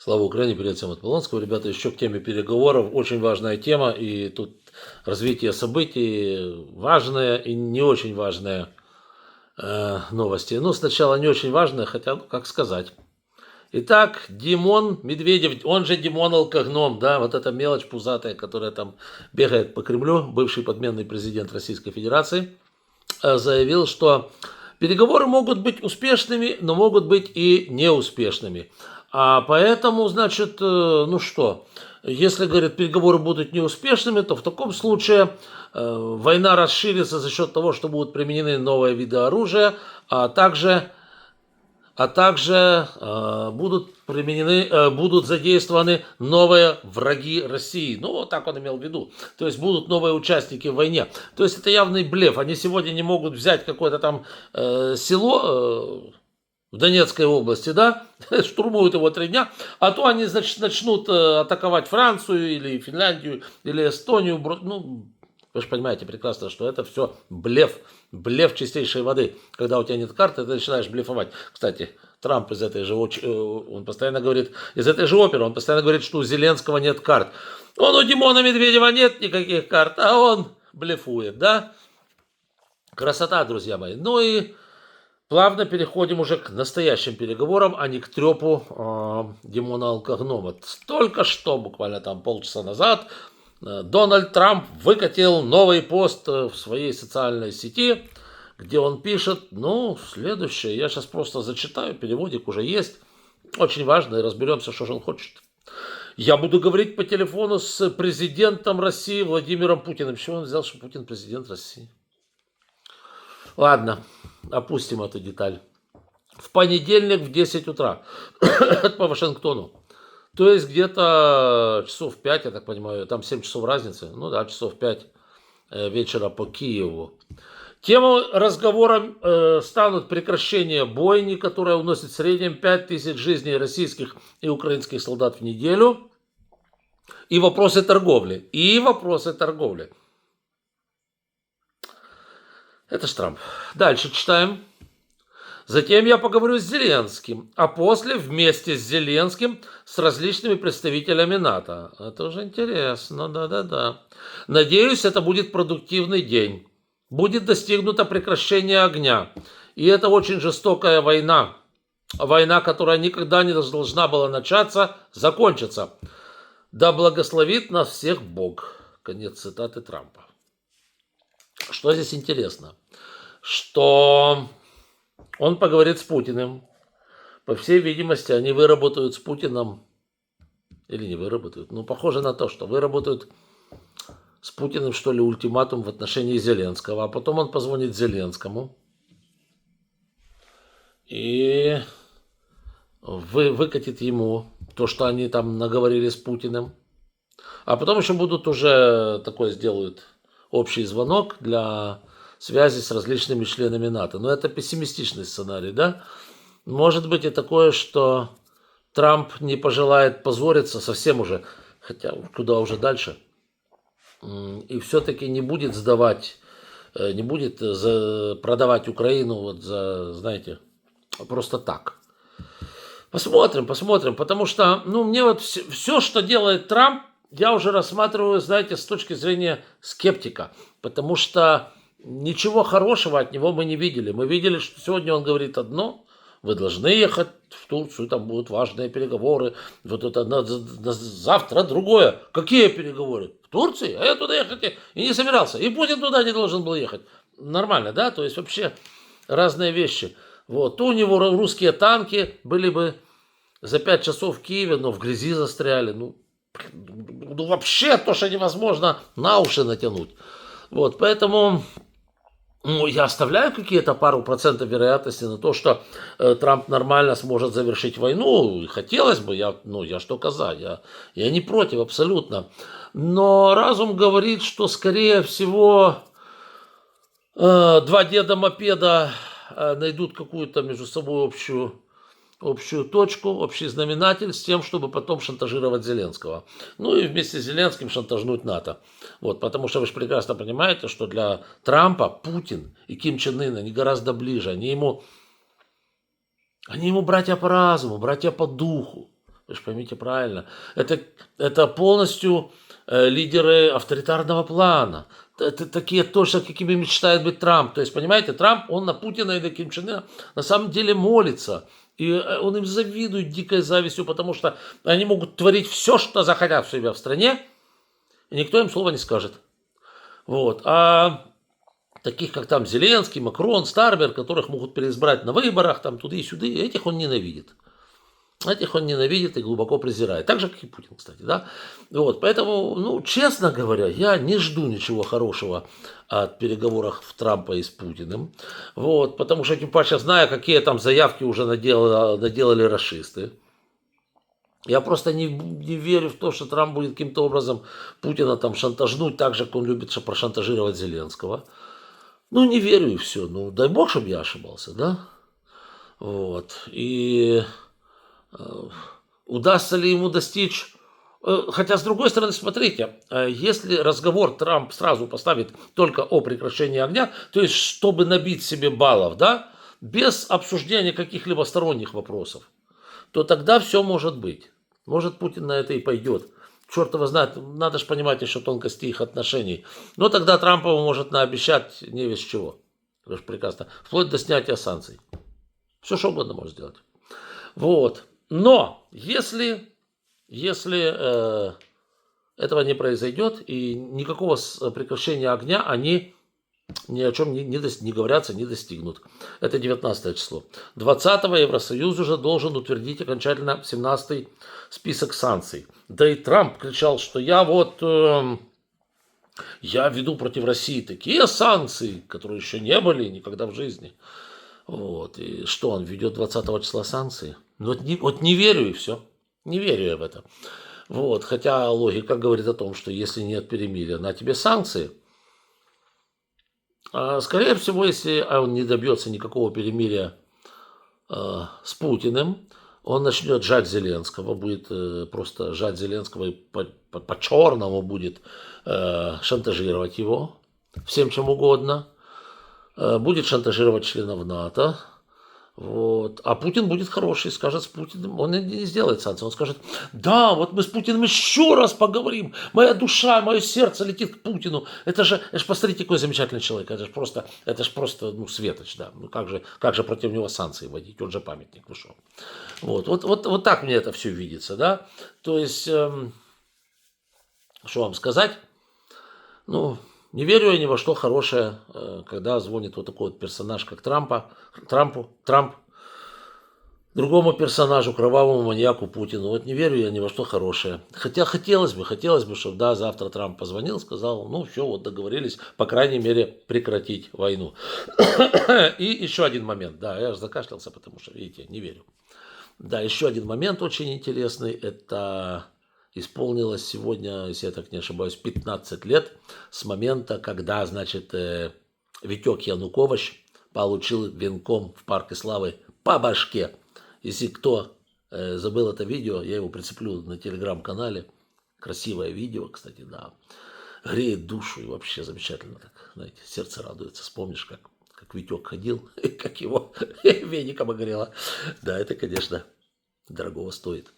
Слава Украине, привет всем от Полонского. Ребята, еще к теме переговоров. Очень важная тема, и тут развитие событий, важные и не очень важные новости. Ну, сначала не очень важные, хотя, ну, как сказать. Итак, Димон Медведев, он же Димон Алкогном, да, вот эта мелочь пузатая, которая там бегает по Кремлю, бывший подменный президент Российской Федерации, заявил, что переговоры могут быть успешными, но могут быть и неуспешными. А поэтому, значит, ну что, если, говорит, переговоры будут неуспешными, то в таком случае война расширится за счет того, что будут применены новые виды оружия, а также будут задействованы новые враги России. Ну, вот так он имел в виду. То есть будут новые участники в войне. То есть это явный блеф. Они сегодня не могут взять какое-то там село в Донецкой области, да, штурмуют его 3 дня, а то они, значит, начнут атаковать Францию или Финляндию, или Эстонию. Ну, вы же понимаете прекрасно, что это все блеф. Блеф чистейшей воды. Когда у тебя нет карты, ты начинаешь блефовать. Кстати, Трамп из этой же, он постоянно говорит, из этой же оперы, он постоянно говорит, что у Зеленского нет карт. Он у Димона Медведева нет никаких карт, а он блефует, да? Красота, друзья мои. Ну и плавно переходим уже к настоящим переговорам, а не к трепу Димона Алкогнома. Только что, буквально там полчаса назад, Дональд Трамп выкатил новый пост в своей социальной сети, где он пишет, ну, следующее, я сейчас просто зачитаю, переводик уже есть, очень важно, и разберемся, что же он хочет. Я буду говорить по телефону с президентом России Владимиром Путиным. С чего он взял, что Путин президент России? Ладно, опустим эту деталь. В понедельник в 10 утра по Вашингтону. То есть где-то часов 5, я так понимаю, там 7 часов разницы. Ну да, часов 5 вечера по Киеву. Темой разговора станут прекращение бойни, которая уносит в среднем 5000 жизней российских и украинских солдат в неделю. И вопросы торговли. Это ж Трамп. Дальше читаем. Затем я поговорю с Зеленским, а после вместе с Зеленским с различными представителями НАТО. Это уже интересно, да. Надеюсь, это будет продуктивный день. Будет достигнуто прекращение огня. И это очень жестокая война. Война, которая никогда не должна была начаться, закончится. Да благословит нас всех Бог. Конец цитаты Трампа. Что здесь интересно? Что он поговорит с Путиным. По всей видимости, они выработают с Путиным, или не выработают, ну, похоже на то, что выработают с Путиным, что ли, ультиматум в отношении Зеленского. А потом он позвонит Зеленскому и выкатит ему то, что они там наговорили с Путиным. А потом еще будут уже такой сделают общий звонок для связи с различными членами НАТО. Но это пессимистичный сценарий, да? Может быть и такое, что Трамп не пожелает позориться совсем уже, хотя куда уже дальше, и все-таки не будет сдавать, не будет продавать Украину вот за, знаете, просто так. Посмотрим, потому что, ну, мне вот все, что делает Трамп, я уже рассматриваю, знаете, с точки зрения скептика, потому что ничего хорошего от него мы не видели. Мы видели, что сегодня он говорит одно, вы должны ехать в Турцию, там будут важные переговоры, вот это завтра другое. Какие переговоры? В Турции? А я туда ехать и не собирался. И Путин туда не должен был ехать. Нормально, да? То есть вообще разные вещи. Вот. То у него русские танки были бы за 5 часов в Киеве, но в грязи застряли. Ну вообще то, что невозможно на уши натянуть. Вот, поэтому я оставляю какие-то пару процентов вероятности на то, что Трамп нормально сможет завершить войну. Хотелось бы, я что казать, я не против абсолютно. Но разум говорит, что скорее всего 2 деда-мопеда найдут какую-то между собой общую точку, общий знаменатель с тем, чтобы потом шантажировать Зеленского. Ну и вместе с Зеленским шантажнуть НАТО. Вот, потому что вы же прекрасно понимаете, что для Трампа Путин и Ким Чен Ын, они гораздо ближе. Они ему братья по разуму, братья по духу. Вы же поймите правильно. Это полностью лидеры авторитарного плана. Это такие точно, какими мечтает быть Трамп. То есть, понимаете, Трамп, он на Путина и на Ким Чен Ына на самом деле молится. И он им завидует дикой завистью, потому что они могут творить все, что захотят в себя в стране, и никто им слова не скажет. Вот. А таких, как там Зеленский, Макрон, Стармер, которых могут переизбрать на выборах, там туда и сюда, этих он ненавидит. Этих он ненавидит и глубоко презирает. Так же, как и Путин, кстати. Да? Вот, поэтому, ну, честно говоря, я не жду ничего хорошего от переговоров Трампа и с Путиным. Вот, потому что, тем паче, знаю, какие там заявки уже наделали рашисты. Я просто не верю в то, что Трамп будет каким-то образом Путина там шантажнуть так же, как он любит прошантажировать Зеленского. Ну, не верю и все. Ну, дай бог, чтобы я ошибался, да? Вот. И удастся ли ему достичь... Хотя, с другой стороны, смотрите, если разговор Трамп сразу поставит только о прекращении огня, то есть, чтобы набить себе баллов, да, без обсуждения каких-либо сторонних вопросов, то тогда все может быть. Может, Путин на это и пойдет. Черт его знает, надо же понимать еще тонкости их отношений. Но тогда Трампу может наобещать не весь чего. Вы же прекрасно. Вплоть до снятия санкций. Все, что угодно может сделать. Вот. Но если этого не произойдет и никакого прекращения огня они ни о чем не говорятся, не достигнут. Это 19 число. 20-го Евросоюз уже должен утвердить окончательно 17-й список санкций. Да и Трамп кричал, что я веду против России такие санкции, которые еще не были никогда в жизни. Вот. И что, он ведет 20 числа санкции? Ну, вот не верю и все. Не верю я в это. Вот. Хотя логика говорит о том, что если нет перемирия, на тебе санкции. Скорее всего, если он не добьется никакого перемирия с Путиным, он начнет жать Зеленского, будет просто жать Зеленского и по-черному будет шантажировать его всем чем угодно, будет шантажировать членов НАТО. Вот. А Путин будет хороший, скажет с Путиным, он не сделает санкции, он скажет, да, вот мы с Путиным еще раз поговорим, моя душа, мое сердце летит к Путину, это же посмотрите, какой замечательный человек, это же просто, ну, светоч, да, ну как же против него санкции вводить, он же памятник, ну что. Вот так мне это все видится, да, то есть, что вам сказать, ну, не верю я ни во что хорошее, когда звонит вот такой вот персонаж, как Трамп, другому персонажу, кровавому маньяку Путину. Вот не верю я ни во что хорошее. Хотя хотелось бы, чтобы, да, завтра Трамп позвонил, сказал, ну все, вот договорились, по крайней мере, прекратить войну. И еще один момент, да, я же закашлялся, потому что, видите, не верю. Да, еще один момент очень интересный, это... Исполнилось сегодня, если я так не ошибаюсь, 15 лет с момента, когда, значит, Витек Янукович получил венком в Парке Славы по башке. Если кто забыл это видео, я его прицеплю на телеграм-канале. Красивое видео, кстати, да. Греет душу и вообще замечательно. Так, знаете, сердце радуется. Вспомнишь, как Витек ходил, как его веником огрело. Да, это, конечно, дорогого стоит.